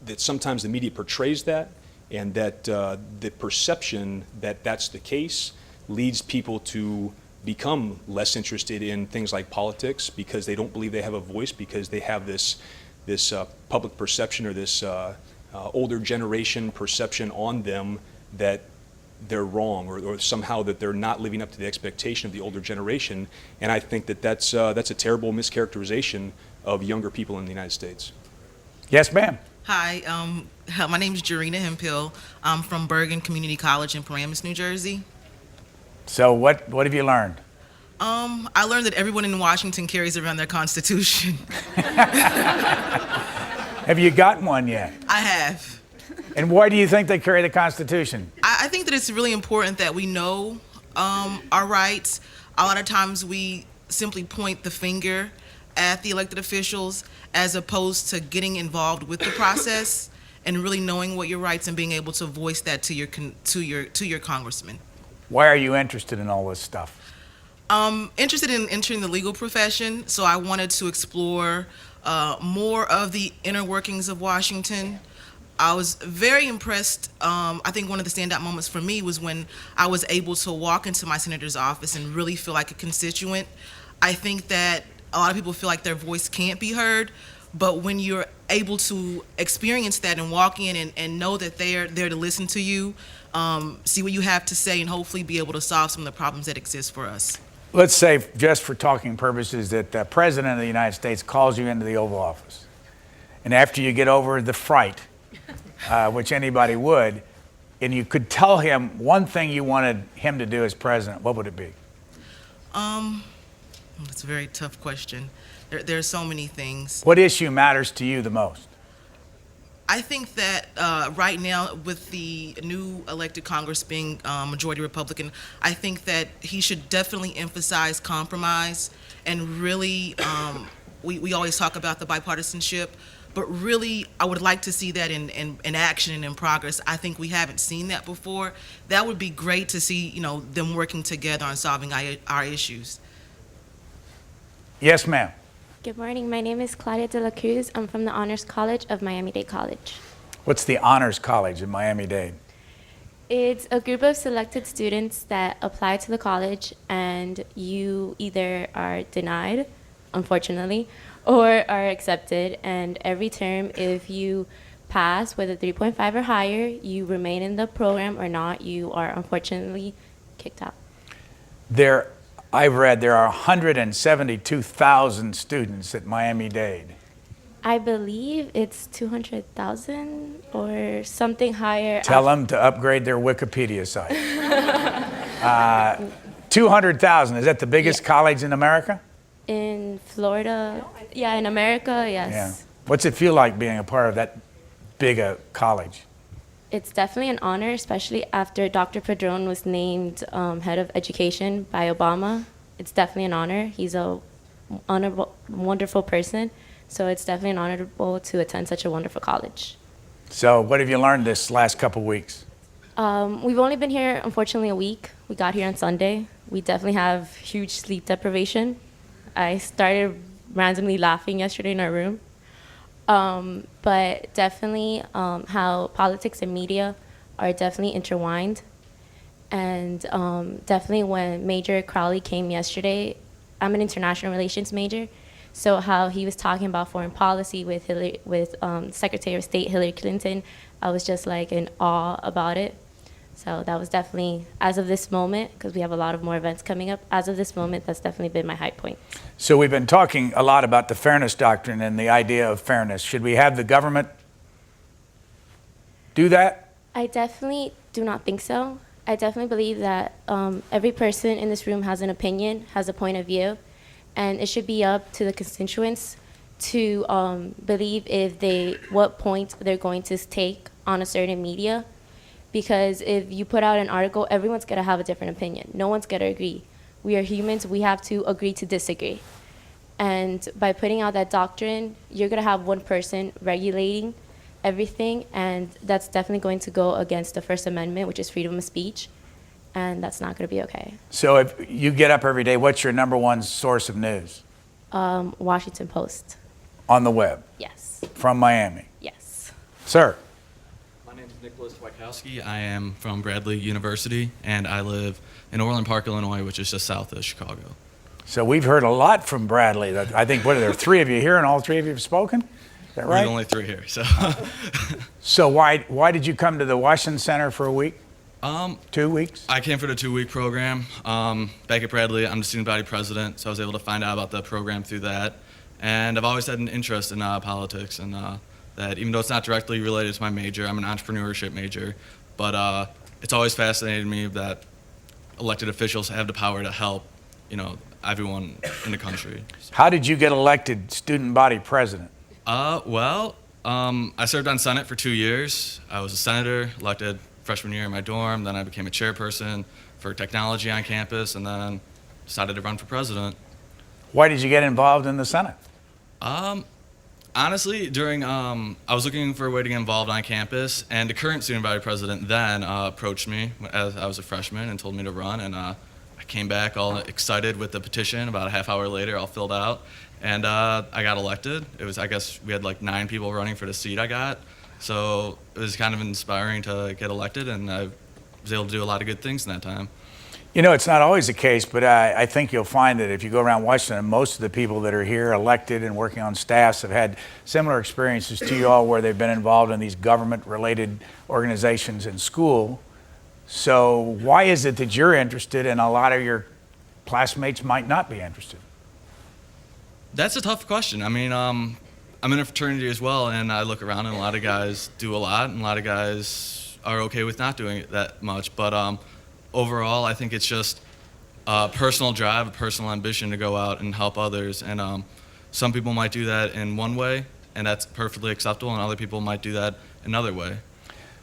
that sometimes the media portrays that, and that the perception that that's the case leads people to become less interested in things like politics because they don't believe they have a voice, because they have this public perception or this older generation perception on them that they're wrong, or somehow that they're not living up to the expectation of the older generation. And I think that that's a terrible mischaracterization of younger people in the United States. Yes, ma'am. Hi, my name is Jarena Hempill. I'm from Bergen Community College in Paramus, New Jersey. So what have you learned? I learned that everyone in Washington carries around their Constitution. Have you gotten one yet? I have. And why do you think they carry the Constitution? I think that it's really important that we know our rights. A lot of times we simply point the finger at the elected officials as opposed to getting involved with the process and really knowing what your rights and being able to voice that to your congressman. Why are you interested in all this stuff? Interested in entering the legal profession, so I wanted to explore more of the inner workings of Washington. I was very impressed. I think one of the standout moments for me was when I was able to walk into my senator's office and really feel like a constituent. I think that a lot of people feel like their voice can't be heard, but when you're able to experience that and walk in and know that they're there to listen to you, see what you have to say, and hopefully be able to solve some of the problems that exist for us. Let's say, just for talking purposes, that the President of the United States calls you into the Oval Office. And after you get over the fright, which anybody would, and you could tell him one thing you wanted him to do as president, what would it be? That's a very tough question. There are so many things. What issue matters to you the most? I think that right now, with the new elected Congress being majority Republican, I think that he should definitely emphasize compromise and really, we always talk about the bipartisanship, but really I would like to see that in action and in progress. I think we haven't seen that before. That would be great to see, them working together on solving our issues. Yes, ma'am. Good morning. My name is Claudia de la Cruz. I'm from the Honors College of Miami-Dade College. What's the Honors College in Miami-Dade? It's a group of selected students that apply to the college, and you either are denied, unfortunately, or are accepted. And every term, if you pass with a 3.5 or higher, you remain in the program, or not, you are unfortunately kicked out. I've read there are 172,000 students at Miami-Dade. I believe it's 200,000 or something higher. Tell them to upgrade their Wikipedia site. 200,000, is that the biggest college in America? In Florida, yeah, in America, yes. Yeah. What's it feel like being a part of that big a college? It's definitely an honor, especially after Dr. Padron was named head of education by Obama. It's definitely an honor. He's a honorable, wonderful person, so it's definitely an honor to attend such a wonderful college. So what have you learned this last couple weeks? We've only been here, unfortunately, a week. We got here on Sunday. We definitely have huge sleep deprivation. I started randomly laughing yesterday in our room. But definitely how politics and media are definitely intertwined. And definitely when Major Crowley came yesterday, I'm an international relations major, so how he was talking about foreign policy with Secretary of State Hillary Clinton, I was just like in awe about it. So that was definitely, as of this moment, because we have a lot of more events coming up, as of this moment, that's definitely been my high point. So we've been talking a lot about the fairness doctrine and the idea of fairness. Should we have the government do that? I definitely do not think so. I definitely believe that every person in this room has an opinion, has a point of view, and it should be up to the constituents to believe what point they're going to take on a certain media. Because if you put out an article, everyone's going to have a different opinion. No one's going to agree. We are humans. We have to agree to disagree. And by putting out that doctrine, you're going to have one person regulating everything, and that's definitely going to go against the First Amendment, which is freedom of speech, and that's not going to be okay. So if you get up every day, what's your number one source of news? Washington Post. On the web? Yes. From Miami? Yes. Sir? My name is Nicholas Wachowski. I am from Bradley University, and I live in Orland Park, Illinois, which is just south of Chicago. So we've heard a lot from Bradley. I think, what are there, 3 of you here, and all 3 of you have spoken? Is that right? There's only 3 here, so. So why did you come to the Washington Center for a week? 2 weeks? I came for the 2-week program. Back at Bradley, I'm the student body president, so I was able to find out about the program through that. And I've always had an interest in politics, and that even though it's not directly related to my major, I'm an entrepreneurship major, but it's always fascinated me that elected officials have the power to help, everyone in the country. How did you get elected student body president? I served on Senate for 2 years. I was a senator, elected freshman year in my dorm, then I became a chairperson for technology on campus, and then decided to run for president. Why did you get involved in the Senate? Honestly, I was looking for a way to get involved on campus, and the current student body president then approached me as I was a freshman and told me to run, and I came back all excited with the petition. About a half hour later, all filled out, and I got elected. I guess we had like 9 people running for the seat I got, so it was kind of inspiring to get elected, and I was able to do a lot of good things in that time. It's not always the case, but I think you'll find that if you go around Washington, most of the people that are here elected and working on staffs have had similar experiences to you all where they've been involved in these government-related organizations in school. So why is it that you're interested and a lot of your classmates might not be interested? That's a tough question. I mean, I'm in a fraternity as well, and I look around and a lot of guys do a lot, and a lot of guys are okay with not doing it that much. But overall, I think it's just a personal drive, a personal ambition to go out and help others. And some people might do that in one way, and that's perfectly acceptable, and other people might do that another way.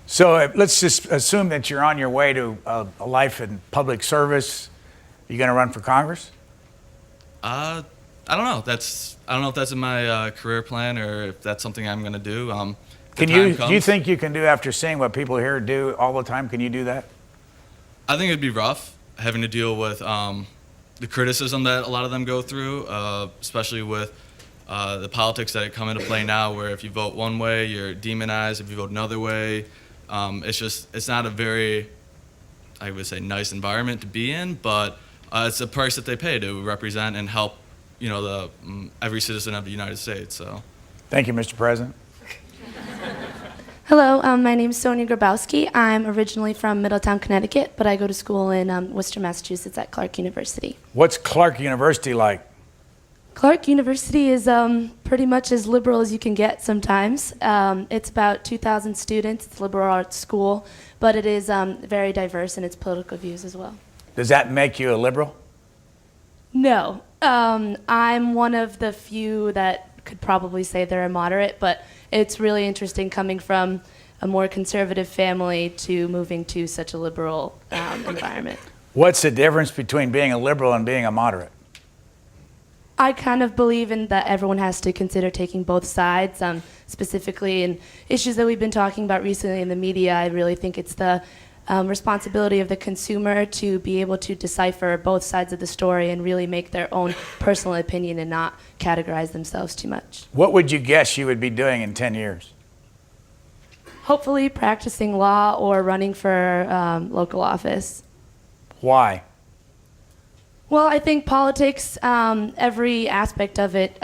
So let's just assume that you're on your way to a life in public service. Are you going to run for Congress? I don't know. I don't know if that's in my career plan or if that's something I'm going to do. Do you think you can do, after seeing what people here do all the time, can you do that? I think it'd be rough having to deal with the criticism that a lot of them go through, especially with the politics that come into play now, where if you vote one way, you're demonized. If you vote another way, it's not a very, I would say, nice environment to be in, but it's a price that they pay to represent and help, every citizen of the United States. So, thank you, Mr. President. Hello, my name is Sonia Grabowski. I'm originally from Middletown, Connecticut, but I go to school in Worcester, Massachusetts at Clark University. What's Clark University like? Clark University is pretty much as liberal as you can get sometimes. It's about 2,000 students. It's a liberal arts school, but it is very diverse in its political views as well. Does that make you a liberal? No. I'm one of the few that could probably say they're a moderate, but it's really interesting coming from a more conservative family to moving to such a liberal environment. What's the difference between being a liberal and being a moderate? I kind of believe in that everyone has to consider taking both sides, specifically in issues that we've been talking about recently in the media. I really think it's the responsibility of the consumer to be able to decipher both sides of the story and really make their own personal opinion and not categorize themselves too much. What would you guess you would be doing in 10 years? Hopefully practicing law or running for local office. Why? Well, I think politics, every aspect of it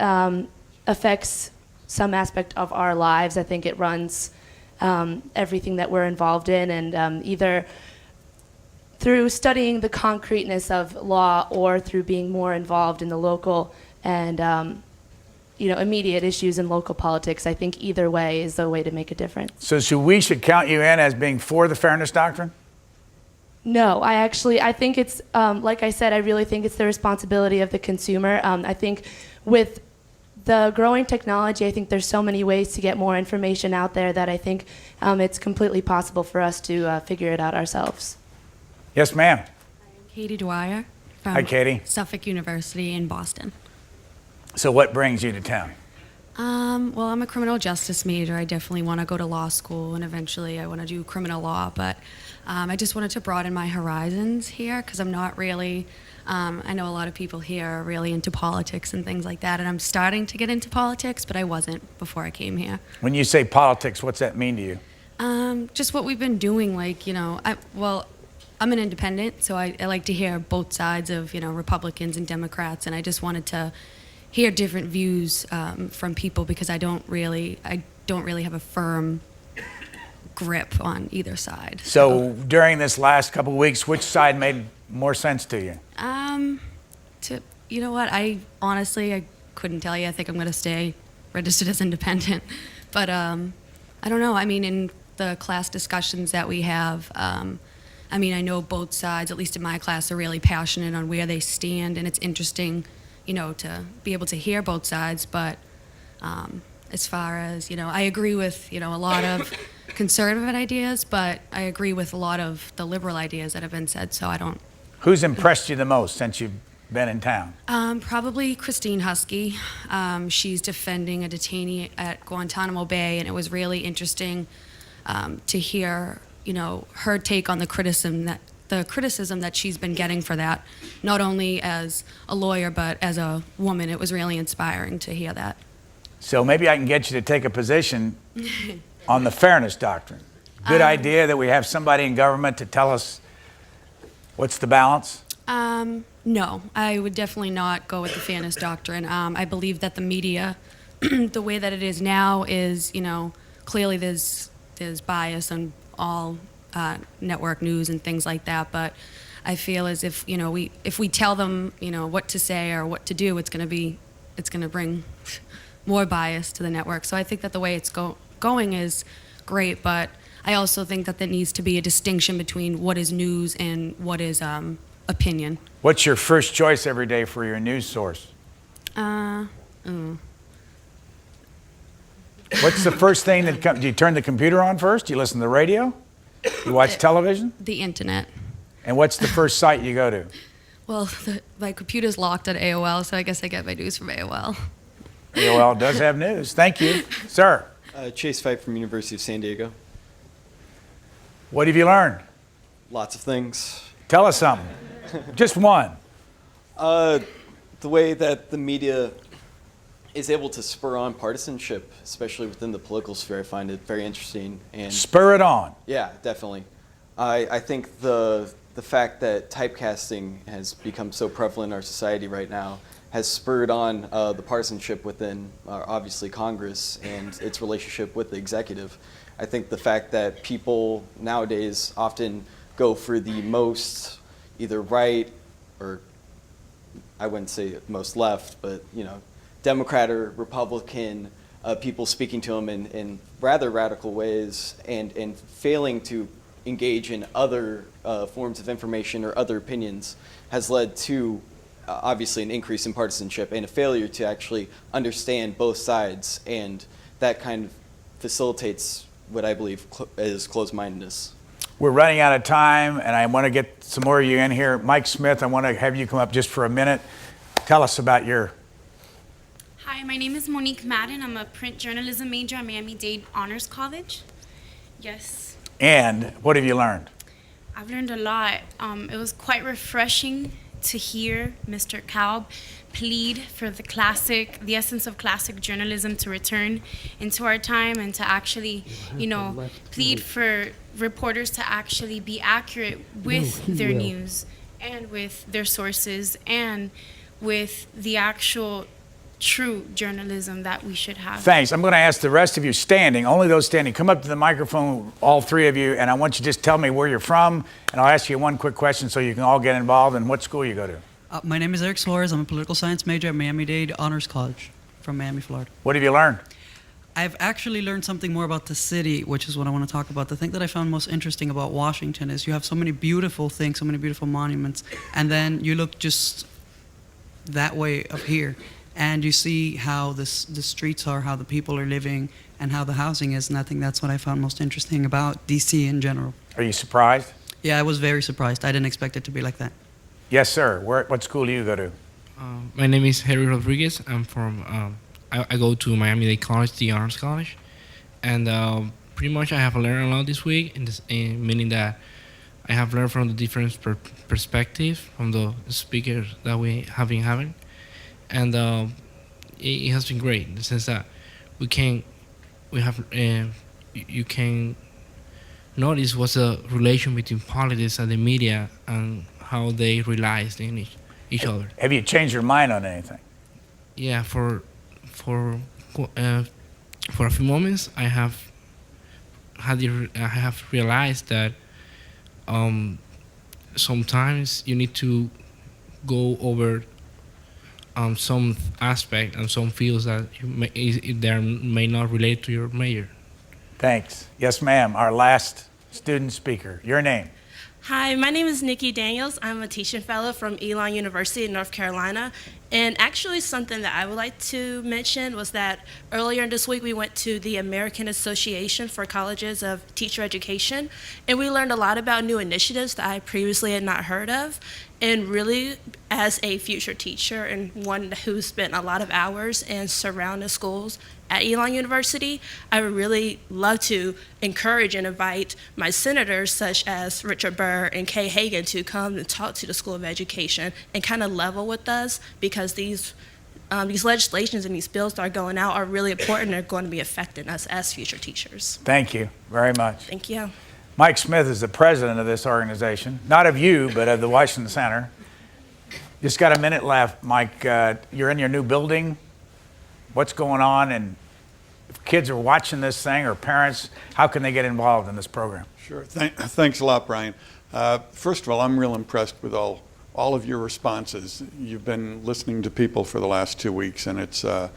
affects some aspect of our lives. I think it runs everything that we're involved in, and either through studying the concreteness of law or through being more involved in the local and immediate issues in local politics. I think either way is the way to make a difference. So should count you in as being for the Fairness Doctrine? No, I think it's, like I said, I really think it's the responsibility of the consumer. I think with the growing technology, I think there's so many ways to get more information out there that I think it's completely possible for us to figure it out ourselves. Yes, ma'am. Katie Dwyer from Hi, Katie. Suffolk University in Boston. So what brings you to town? Well, I'm a criminal justice major. I definitely want to go to law school, and eventually I want to do criminal law, but I just wanted to broaden my horizons here because I'm not really, I know a lot of people here are really into politics and things like that, and I'm starting to get into politics, but I wasn't before I came here. When you say politics, what's that mean to you? Just what we've been doing, like, I'm an independent, so I like to hear both sides of, Republicans and Democrats, and I just wanted to hear different views from people because I don't really have a firm grip on either side. So during this last couple of weeks, which side made more sense to you? You know what? I honestly couldn't tell you. I think I'm going to stay registered as independent. But I don't know. I mean, in the class discussions that we have, I know both sides, at least in my class, are really passionate on where they stand, and it's interesting, to be able to hear both sides. But as far as, I agree with, a lot of conservative ideas, but I agree with a lot of the liberal ideas that have been said, so I don't. Who's impressed you the most since you've been in town? Probably Christine Husky. She's defending a detainee at Guantanamo Bay, and it was really interesting to hear, her take on the criticism that she's been getting for that, not only as a lawyer but as a woman. It was really inspiring to hear that. So maybe I can get you to take a position on the Fairness Doctrine. Good idea that we have somebody in government to tell us what's the balance? No, I would definitely not go with the Fairness Doctrine. I believe that the media, the way that it is now, is clearly there's bias on all network news and things like that. But I feel as if if we tell them what to say or what to do, it's going to bring more bias to the network. So I think that the way it's going is great, but I also think that there needs to be a distinction between what is news and what is opinion. What's your first choice every day for your news source? What's the first thing that comes? Do you turn the computer on first? Do you listen to the radio? You watch television? The internet. And what's the first site you go to? Well, my computer's locked at AOL, so I guess I get my news from AOL. AOL does have news. Thank you. Sir. Chase Fife from University of San Diego. What have you learned? Lots of things. Tell us something. Just one. The way that the media is able to spur on partisanship, especially within the political sphere, I find it very interesting. And spur it on. Yeah, definitely. I think the fact that typecasting has become so prevalent in our society right now has spurred on the partisanship within, obviously, Congress and its relationship with the executive. I think the fact that people nowadays often go for the most either right or, I wouldn't say most left, but Democrat or Republican people speaking to them in rather radical ways and failing to engage in other forms of information or other opinions has led to obviously an increase in partisanship and a failure to actually understand both sides, and that kind of facilitates what I believe is closed-mindedness. We're running out of time, and I want to get some more of you in here. Mike Smith, I want to have you come up just for a minute. Tell us about your... Hi, my name is Monique Madden. I'm a print journalism major at Miami-Dade Honors College. Yes. And what have you learned? I've learned a lot. It was quite refreshing to hear Mr. Kalb plead for the essence of classic journalism to return into our time, and to actually, plead for reporters to actually be accurate with their news and with their sources and with the actual true journalism that we should have. Thanks. I'm going to ask the rest of you standing, only those standing, come up to the microphone, all three of you, and I want you to just tell me where you're from, and I'll ask you one quick question so you can all get involved and what school you go to. My name is Eric Flores. I'm a political science major at Miami-Dade Honors College from Miami, Florida. What have you learned? I've actually learned something more about the city, which is what I want to talk about. The thing that I found most interesting about Washington is you have so many beautiful things, so many beautiful monuments, and then you look just that way up here, and you see how the streets are, how the people are living, and how the housing is, and I think that's what I found most interesting about D.C. in general. Are you surprised? Yeah, I was very surprised. I didn't expect it to be like that. Yes, sir. What school do you go to? My name is Harry Rodriguez. I'm from, I go to Miami-Dade College, the Honors College, and pretty much I have learned a lot this week, meaning that I have learned from the different perspectives from the speakers that we have been having, and it has been great in the sense that you can notice what's the relation between politics and the media and how they rely on each other. Have you changed your mind on anything? Yeah, for a few moments, I have realized that sometimes you need to go over some aspect and some fields that may not relate to your major. Thanks. Yes, ma'am. Our last student speaker. Your name? Hi, my name is Nikki Daniels. I'm a teaching fellow from Elon University in North Carolina. And actually something that I would like to mention was that earlier this week we went to the American Association for Colleges of Teacher Education, and we learned a lot about new initiatives that I previously had not heard of. And really, as a future teacher and one who spent a lot of hours in surrounding schools at Elon University, I would really love to encourage and invite my senators, such as Richard Burr and Kay Hagan, to come and talk to the School of Education and kind of level with us, because these legislations and these bills that are going out are really important and are going to be affecting us as future teachers. Thank you very much. Thank you. Mike Smith is the president of this organization, not of you, but of the Washington Center. Just got a minute left, Mike. You're in your new building. What's going on? And if kids are watching this thing, or parents, how can they get involved in this program? Sure. Thanks a lot, Brian. First of all, I'm real impressed with all of your responses. You've been listening to people for the last 2 weeks, and it's a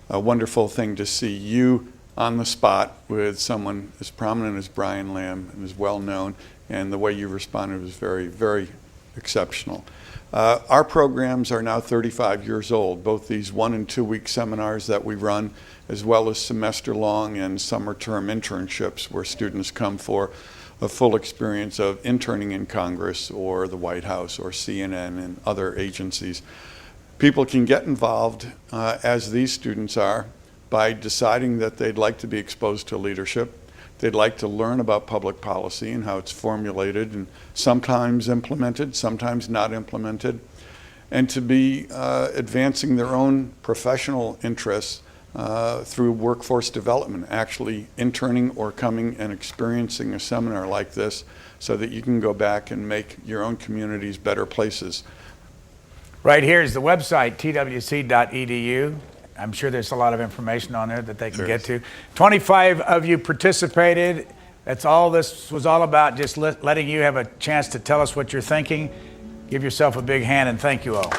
wonderful thing to see you on the spot with someone as prominent as Brian Lamb and as well known, and the way you responded was very, very exceptional. Our programs are now 35 years old, both these 1 and 2 week seminars that we run, as well as semester long and summer term internships where students come for a full experience of interning in Congress or the White House or CNN and other agencies. People can get involved, as these students are, by deciding that they'd like to be exposed to leadership. They'd like to learn about public policy and how it's formulated and sometimes implemented, sometimes not implemented, and to be advancing their own professional interests through workforce development, actually interning or coming and experiencing a seminar like this so that you can go back and make your own communities better places. Right here is the website, twc.edu. I'm sure there's a lot of information on there that they can get to. 25 of you participated. That's all this was all about, just letting you have a chance to tell us what you're thinking. Give yourself a big hand and thank you all.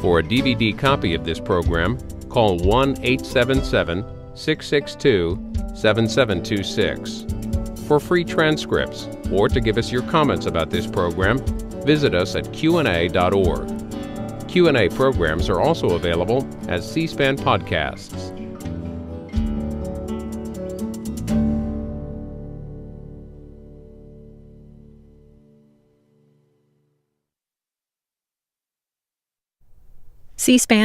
For a DVD copy of this program, call 1-877-662-7726. For free transcripts or to give us your comments about this program, visit us at qna.org. Q&A programs are also available as C-SPAN podcasts. C-SPAN